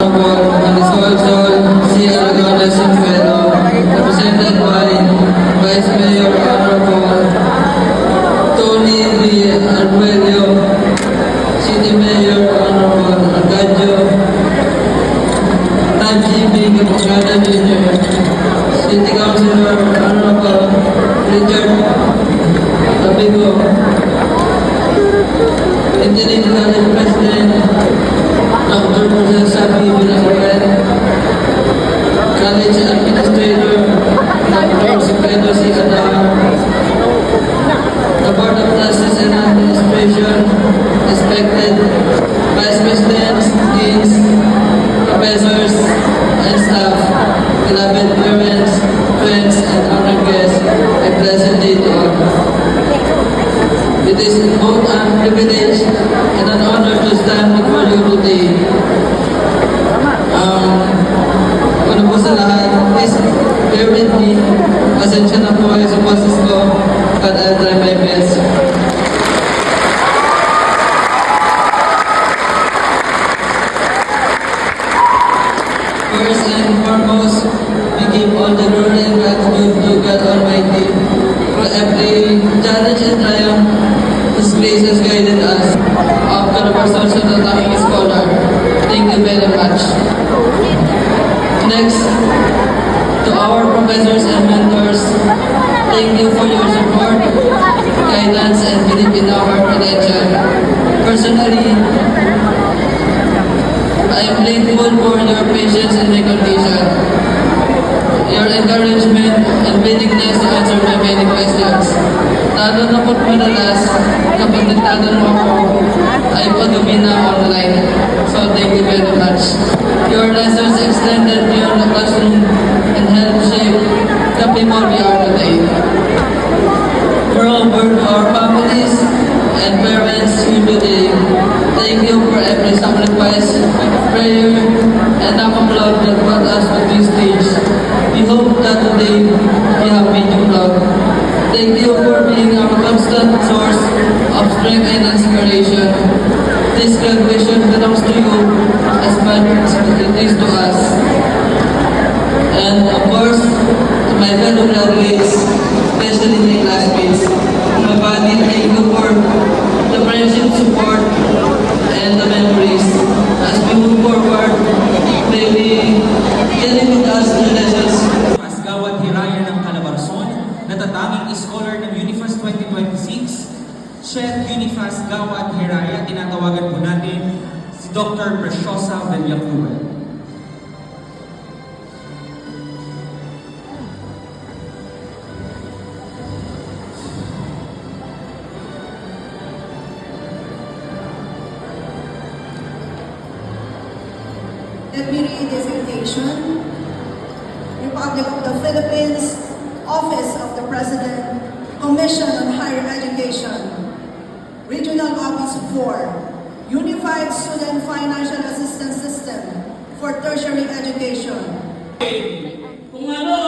Honorable Marisol C. Aragones Sinfuero, represented by Vice Mayor Honorable Tony B. Arguello, City Mayor Honorable Arcadio Najib B. Capistrano Jr., City Councilor Honorable Richard Abigo, Interim College President Dr. Jose Sabi Villarreal, College Administrator Dr. Secreto C. Adar, the Board of Trustees and Administration, respected Vice Presidents, Deans, Professors, and staff, beloved parents, friends, and honored guests, a pleasant day to all. It is both a privilege and an honor to stand before you today. Una po sa lahat, please bear with me. Pasensya na po kayo sa boses ko, but I'll try my best. First and foremost, we give all the glory and gratitude to God Almighty for every challenge and triumph His grace has guided us up to the person of the scholar. Thank you very much. Next, to our professors and mentors, thank you for your support, guidance, and belief in our potential. Personally, I am grateful for your patience and my condition, your encouragement and willingness to answer my many questions. Lalo na po't madalas, kapag nagtatanong ako, ay padumi na online. So thank you very much. Your lessons extended beyond the classroom and helped shape the people we are today. Moreover, to our families and parents here today, thank you for every sacrifice, prayer, and applaud that brought us to this stage. We hope that today we have made you proud. Thank you for being our constant source of strength and inspiration. This graduation belongs to you as much as it is to us. And of course, to my fellow graduates, especially my classmates, mabati, thank you for the friendship, support, and the memories. As we move forward, may we carry with us the lessons. Gawad Hiraya ng Calabarzon, natatanging scholar ng Unifast 2026, Chef Unifast Gawad Hiraya, tinatawagan po natin si Dr. Preciosa Villacuel. Let me read this invitation. Republic of the Philippines, Office of the President, Commission on Higher Education, Regional Office 4, Unified Student Financial Assistance System for Tertiary Education. Kung ano